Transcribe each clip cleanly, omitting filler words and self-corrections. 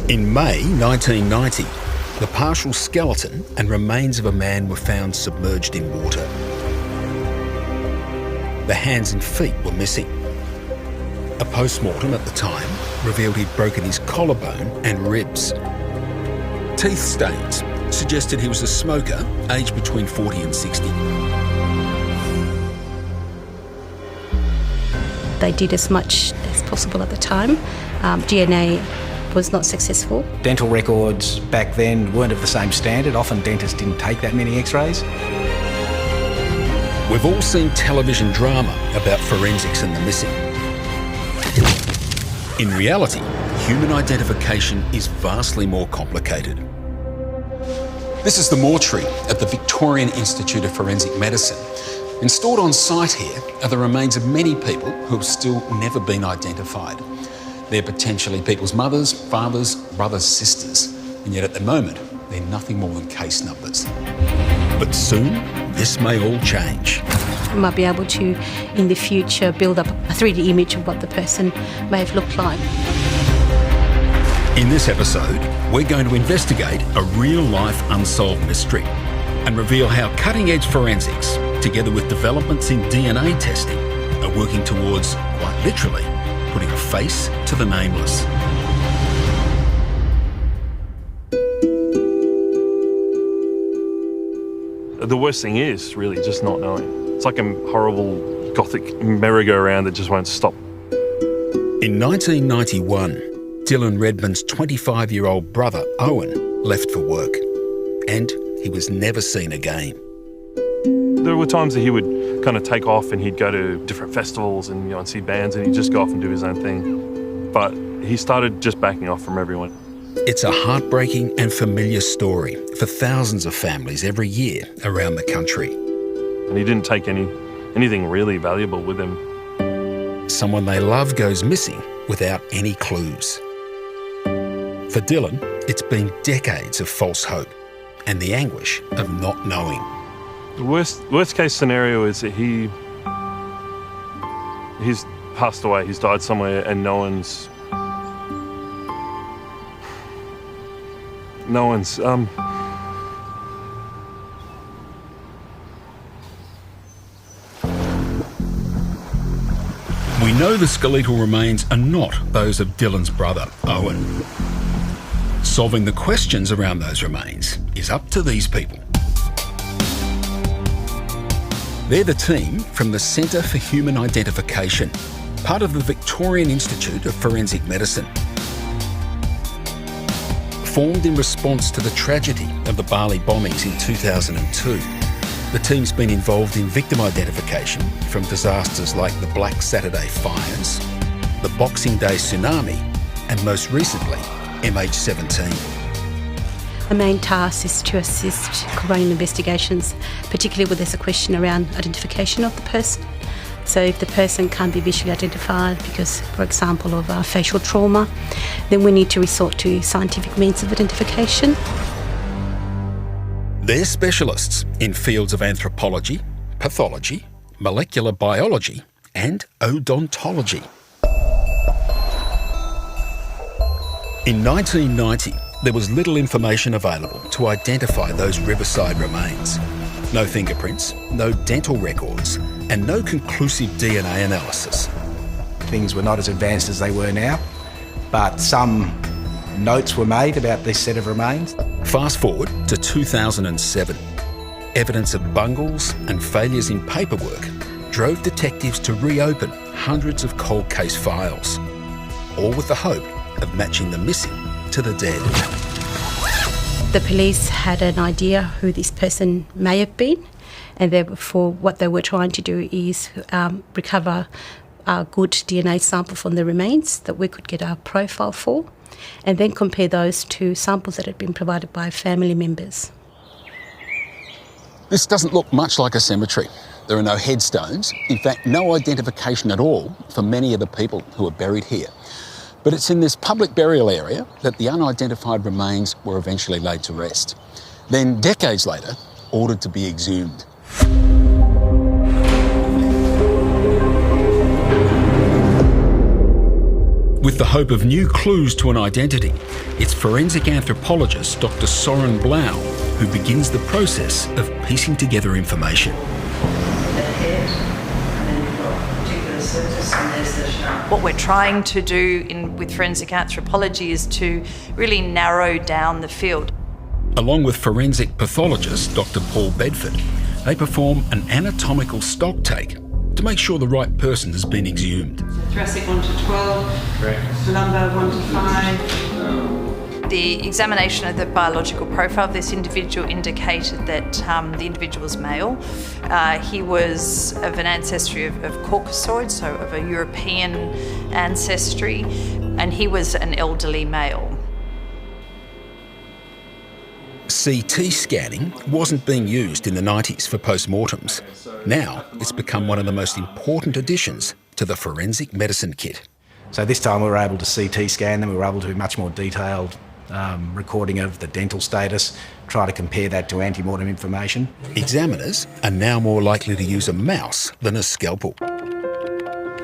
In May 1990, the partial skeleton and remains of a man were found submerged in water. The hands and feet were missing. A post-mortem at the time revealed he'd broken his collarbone and ribs. Teeth stains suggested he was a smoker, aged between 40 and 60. They did as much as possible at the time. DNA was not successful. Dental records back then weren't of the same standard. Often dentists didn't take that many x-rays. We've all seen television drama about forensics and the missing. In reality, human identification is vastly more complicated. This is the mortuary at the Victorian Institute of Forensic Medicine. And stored on site here are the remains of many people who have still never been identified. They're potentially people's mothers, fathers, brothers, sisters, and yet at the moment, they're nothing more than case numbers. But soon, this may all change. We might be able to, in the future, build up a 3D image of what the person may have looked like. In this episode, we're going to investigate a real-life unsolved mystery and reveal how cutting-edge forensics, together with developments in DNA testing, are working towards, quite literally, putting a face to the nameless. The worst thing is really just not knowing. It's like a horrible gothic merry-go-round that just won't stop. In 1991, Dylan Redman's 25-year-old brother, Owen, left for work, and he was never seen again. There were times that he would kind of take off and he'd go to different festivals and, and see bands, and he'd just go off and do his own thing. But he started just backing off from everyone. It's a heartbreaking and familiar story for thousands of families every year around the country. And he didn't take anything really valuable with him. Someone they love goes missing without any clues. For Dylan, it's been decades of false hope and the anguish of not knowing. The worst case scenario is that he's passed away, he's died somewhere, and no one's We know the skeletal remains are not those of Dylan's brother, Owen. Solving the questions around those remains is up to these people. They're the team from the Centre for Human Identification, part of the Victorian Institute of Forensic Medicine. Formed in response to the tragedy of the Bali bombings in 2002, the team's been involved in victim identification from disasters like the Black Saturday fires, the Boxing Day tsunami, and most recently, MH17. The main task is to assist coronial investigations, particularly when there's a question around identification of the person. So if the person can't be visually identified because, for example, of facial trauma, then we need to resort to scientific means of identification. They're specialists in fields of anthropology, pathology, molecular biology, and odontology. In 1990, there was little information available to identify those riverside remains. No fingerprints, no dental records, and no conclusive DNA analysis. Things were not as advanced as they were now, but some notes were made about this set of remains. Fast forward to 2007. Evidence of bungles and failures in paperwork drove detectives to reopen hundreds of cold case files, all with the hope of matching the missing to the dead. The police had an idea who this person may have been, and therefore what they were trying to do is recover a good DNA sample from the remains that we could get a profile for, and then compare those to samples that had been provided by family members. This doesn't look much like a cemetery. There are no headstones, in fact no identification at all for many of the people who are buried here. But it's in this public burial area that the unidentified remains were eventually laid to rest. Then, decades later, ordered to be exhumed. With the hope of new clues to an identity, it's forensic anthropologist Dr. Soren Blau who begins the process of piecing together information. What we're trying to do with forensic anthropology is to really narrow down the field. Along with forensic pathologist Dr. Paul Bedford, they perform an anatomical stock take to make sure the right person has been exhumed. Thoracic 1 to 12, correct. Lumbar 1 to 5. The examination of the biological profile of this individual indicated that the individual was male. He was of an ancestry of Caucasoid, so of a European ancestry, and he was an elderly male. CT scanning wasn't being used in the 90s for post-mortems. Now it's become one of the most important additions to the forensic medicine kit. So this time we were able to CT scan them, we were able to do much more detailed recording of the dental status, try to compare that to antemortem information. Examiners are now more likely to use a mouse than a scalpel.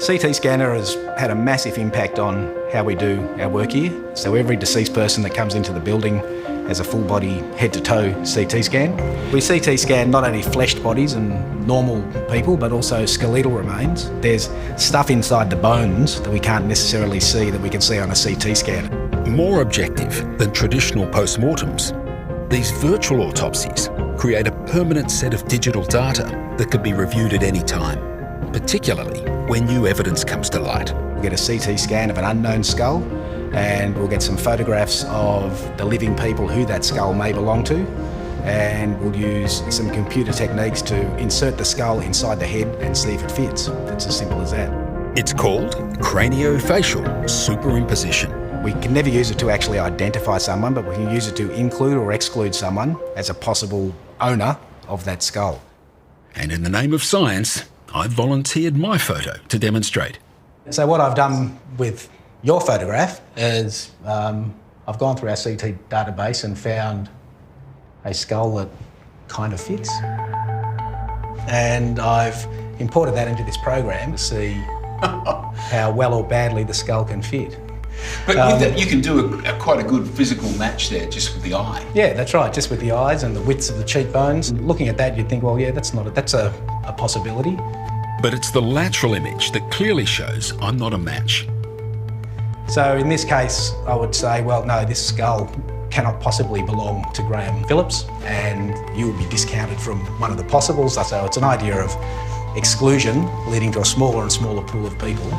CT scanner has had a massive impact on how we do our work here. So every deceased person that comes into the building has a full body head-to-toe CT scan. We CT scan not only fleshed bodies and normal people, but also skeletal remains. There's stuff inside the bones that we can't necessarily see that we can see on a CT scan. More objective than traditional post-mortems, these virtual autopsies create a permanent set of digital data that can be reviewed at any time, particularly when new evidence comes to light. We'll get a CT scan of an unknown skull, and we'll get some photographs of the living people who that skull may belong to, and we'll use some computer techniques to insert the skull inside the head and see if it fits. It's as simple as that. It's called craniofacial superimposition. We can never use it to actually identify someone, but we can use it to include or exclude someone as a possible owner of that skull. And in the name of science, I've volunteered my photo to demonstrate. So what I've done with your photograph is I've gone through our CT database and found a skull that kind of fits. And I've imported that into this program to see how well or badly the skull can fit. But with that, you can do quite a good physical match there just with the eye. Yeah, that's right, just with the eyes and the widths of the cheekbones. And looking at that, you'd think, well, yeah, that's a possibility. But it's the lateral image that clearly shows I'm not a match. So in this case, I would say, well, no, this skull cannot possibly belong to Graham Phillips, and you will be discounted from one of the possibles. So it's an idea of exclusion leading to a smaller and smaller pool of people.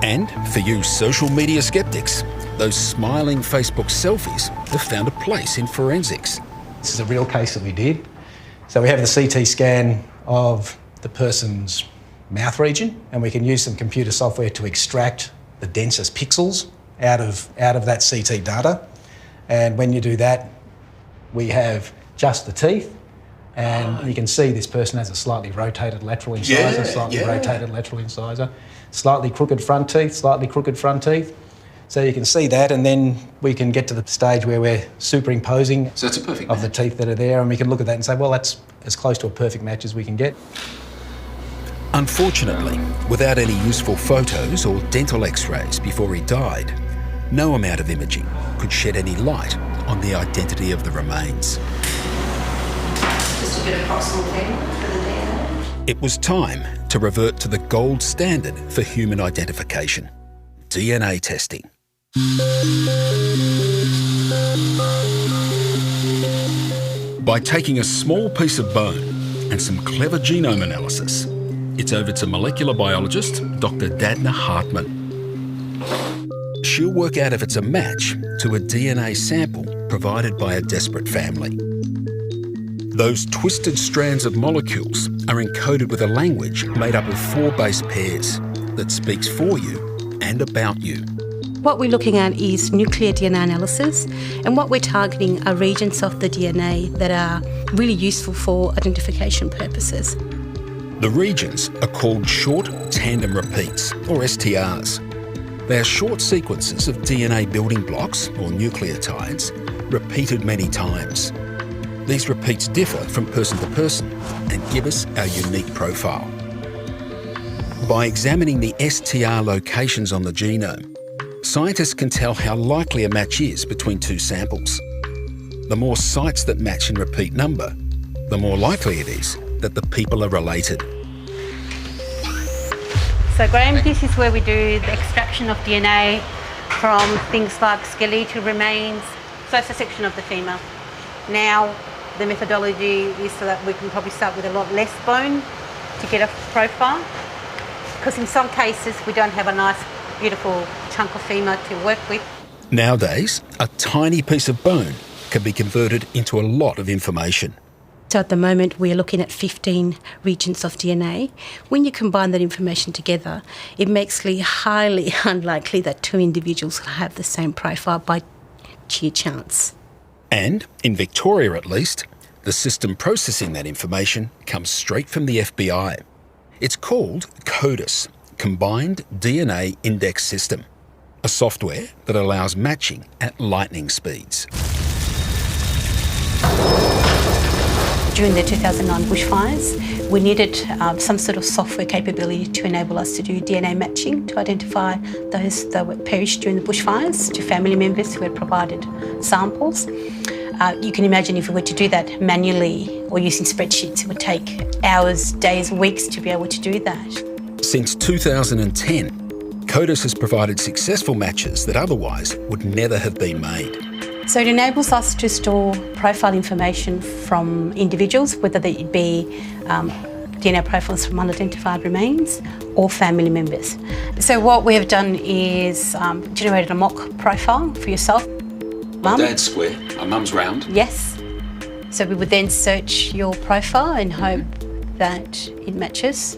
And for you social media skeptics, those smiling Facebook selfies have found a place in forensics. This is a real case that we did. So we have the CT scan of the person's mouth region, and we can use some computer software to extract the densest pixels out of that CT data. And when you do that, we have just the teeth, and you can see this person has a slightly rotated lateral incisor, rotated lateral incisor, slightly crooked front teeth, slightly crooked front teeth. So you can see that, and then we can get to the stage where we're superimposing so it's a perfect of the teeth that are there, and we can look at that and say, well, that's as close to a perfect match as we can get. Unfortunately, without any useful photos or dental x-rays before he died, no amount of imaging could shed any light on the identity of the remains. Just a bit of proximal payment for the DNA. It was time to revert to the gold standard for human identification, DNA testing. By taking a small piece of bone and some clever genome analysis, it's over to molecular biologist Dr. Dadna Hartman. She'll work out if it's a match to a DNA sample provided by a desperate family. Those twisted strands of molecules are encoded with a language made up of 4 base pairs that speaks for you and about you. What we're looking at is nuclear DNA analysis, and what we're targeting are regions of the DNA that are really useful for identification purposes. The regions are called short tandem repeats, or STRs. They are short sequences of DNA building blocks, or nucleotides, repeated many times. These repeats differ from person to person and give us our unique profile. By examining the STR locations on the genome, scientists can tell how likely a match is between two samples. The more sites that match in repeat number, the more likely it is that the people are related. So Graham, this is where we do the extraction of DNA from things like skeletal remains. So it's a section of the femur. Now the methodology is so that we can probably start with a lot less bone to get a profile, because in some cases we don't have a nice beautiful chunk of femur to work with. Nowadays, a tiny piece of bone can be converted into a lot of information. So at the moment we're looking at 15 regions of DNA. When you combine that information together, it makes it highly unlikely that two individuals will have the same profile by sheer chance. And, in Victoria at least, the system processing that information comes straight from the FBI. It's called CODIS, Combined DNA Index System, a software that allows matching at lightning speeds. During the 2009 bushfires, we needed some sort of software capability to enable us to do DNA matching, to identify those that were perished during the bushfires to family members who had provided samples. You can imagine if we were to do that manually or using spreadsheets, it would take hours, days, weeks to be able to do that. Since 2010, CODIS has provided successful matches that otherwise would never have been made. So it enables us to store profile information from individuals, whether they be DNA profiles from unidentified remains or family members. So what we have done is generated a mock profile for yourself. My dad's square, my mum's round. Yes. So we would then search your profile and hope that it matches.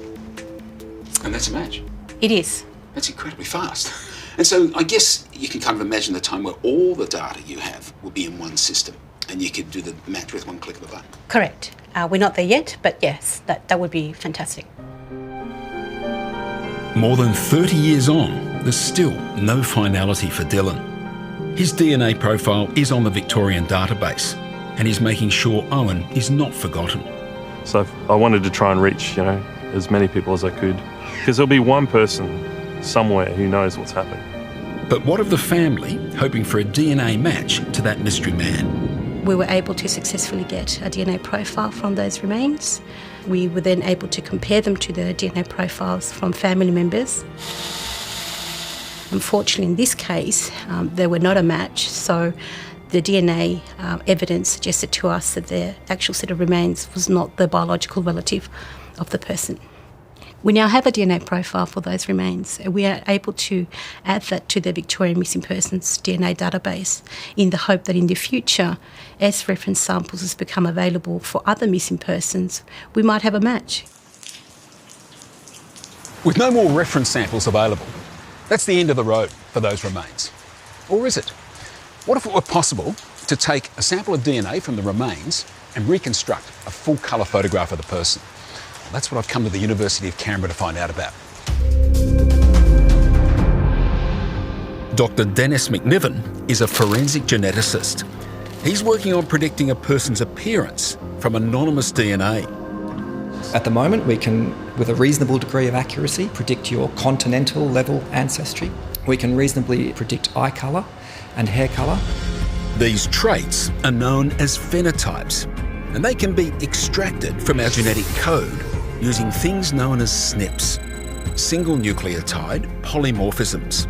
And that's a match. It is. That's incredibly fast. And so I guess you can kind of imagine the time where all the data you have will be in one system and you could do the match with one click of a button. Correct. We're not there yet, but yes, that would be fantastic. More than 30 years on, there's still no finality for Dylan. His DNA profile is on the Victorian database and he's making sure Owen is not forgotten. So I wanted to try and reach, as many people as I could, because there'll be one person somewhere who knows what's happened. But what of the family hoping for a DNA match to that mystery man? We were able to successfully get a DNA profile from those remains. We were then able to compare them to the DNA profiles from family members. Unfortunately, in this case, they were not a match, so the DNA evidence suggested to us that the actual set of remains was not the biological relative of the person. We now have a DNA profile for those remains, and we are able to add that to the Victorian Missing Persons DNA database in the hope that in the future, as reference samples has become available for other missing persons, we might have a match. With no more reference samples available, that's the end of the road for those remains. Or is it? What if it were possible to take a sample of DNA from the remains and reconstruct a full colour photograph of the person? Well, that's what I've come to the University of Canberra to find out about. Dr. Dennis McNiven is a forensic geneticist. He's working on predicting a person's appearance from anonymous DNA. At the moment, we can, with a reasonable degree of accuracy, predict your continental level ancestry. We can reasonably predict eye colour and hair colour. These traits are known as phenotypes, and they can be extracted from our genetic code using things known as SNPs, single nucleotide polymorphisms.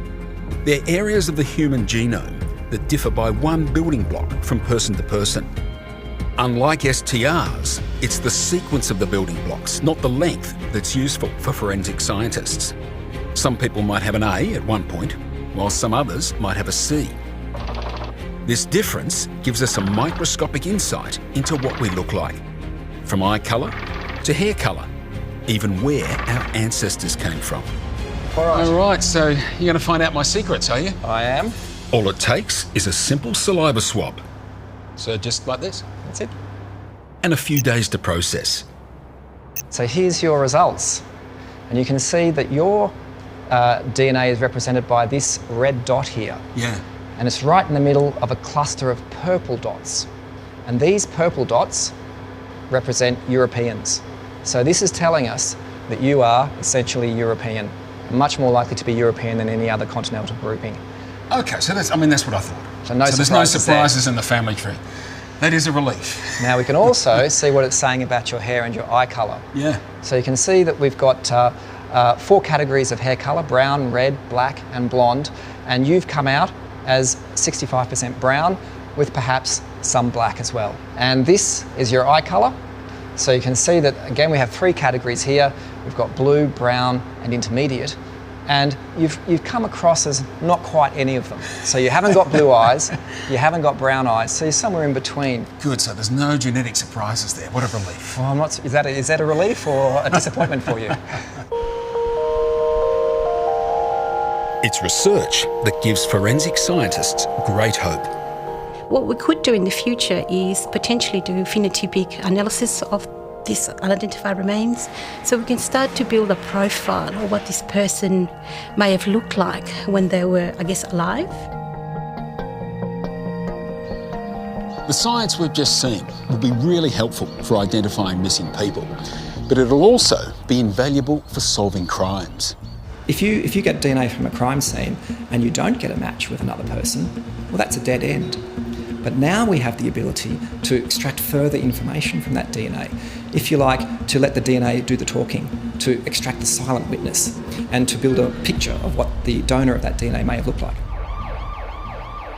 They're areas of the human genome that differ by one building block from person to person. Unlike STRs, it's the sequence of the building blocks, not the length, that's useful for forensic scientists. Some people might have an A at one point, while some others might have a C. This difference gives us a microscopic insight into what we look like, from eye colour to hair colour, even where our ancestors came from. All right, so you're going to find out my secrets, are you? I am. All it takes is a simple saliva swab. So just like this? That's it. And a few days to process. So here's your results. And you can see that your DNA is represented by this red dot here. Yeah. And it's right in the middle of a cluster of purple dots. And these purple dots represent Europeans. So this is telling us that you are essentially European, much more likely to be European than any other continental grouping. Okay, so that's what I thought. So no there's no surprises surprises in the family tree. That is a relief. Now we can also see what it's saying about your hair and your eye colour. Yeah. So you can see that we've got 4 categories of hair colour: brown, red, black and blonde, and you've come out as 65% brown with perhaps some black as well. And this is your eye colour. So you can see that, again, we have 3 categories here. We've got blue, brown and intermediate. And you've come across as not quite any of them. So you haven't got blue eyes, you haven't got brown eyes, so you're somewhere in between. Good, so there's no genetic surprises there. What a relief. Well, is that a relief or a disappointment for you? It's research that gives forensic scientists great hope. What we could do in the future is potentially do phenotypic analysis of these unidentified remains, so we can start to build a profile of what this person may have looked like when they were, I guess, alive. The science we've just seen will be really helpful for identifying missing people, but it'll also be invaluable for solving crimes. If you get DNA from a crime scene and you don't get a match with another person, well, that's a dead end. But now we have the ability to extract further information from that DNA. If you like, to let the DNA do the talking, to extract the silent witness, and to build a picture of what the donor of that DNA may have looked like.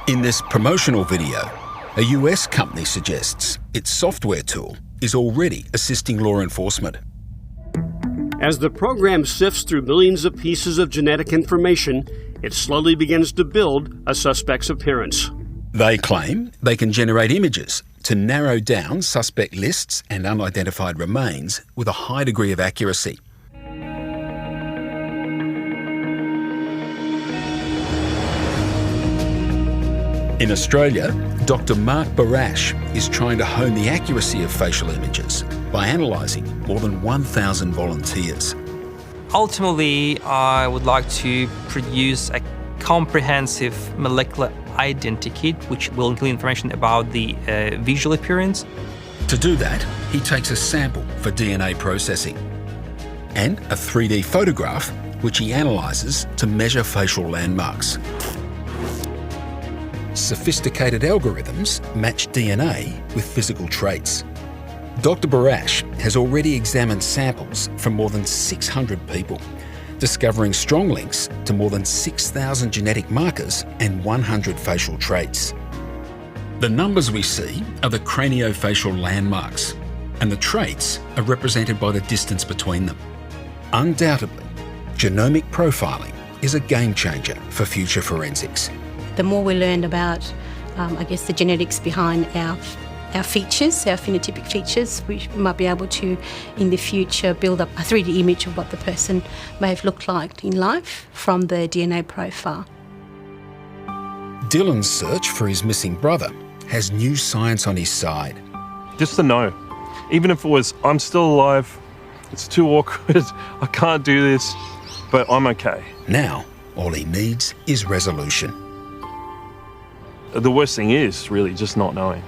In this promotional video, a US company suggests its software tool is already assisting law enforcement. As the program sifts through millions of pieces of genetic information, it slowly begins to build a suspect's appearance. They claim they can generate images to narrow down suspect lists and unidentified remains with a high degree of accuracy. In Australia, Dr. Mark Barash is trying to hone the accuracy of facial images by analysing more than 1,000 volunteers. Ultimately, I would like to produce a comprehensive molecular identikit which will include information about the visual appearance. To do that, he takes a sample for DNA processing and a 3D photograph which he analyses to measure facial landmarks. Sophisticated algorithms match DNA with physical traits. Dr. Barash has already examined samples from more than 600 people, discovering strong links to more than 6,000 genetic markers and 100 facial traits. The numbers we see are the craniofacial landmarks, and the traits are represented by the distance between them. Undoubtedly, genomic profiling is a game changer for future forensics. The more we learn about, the genetics behind our features, our phenotypic features, we might be able to, in the future, build up a 3D image of what the person may have looked like in life from the DNA profile. Dylan's search for his missing brother has new science on his side. Just to know, even if it was, I'm still alive, it's too awkward, I can't do this, but I'm okay. Now, all he needs is resolution. The worst thing is really just not knowing.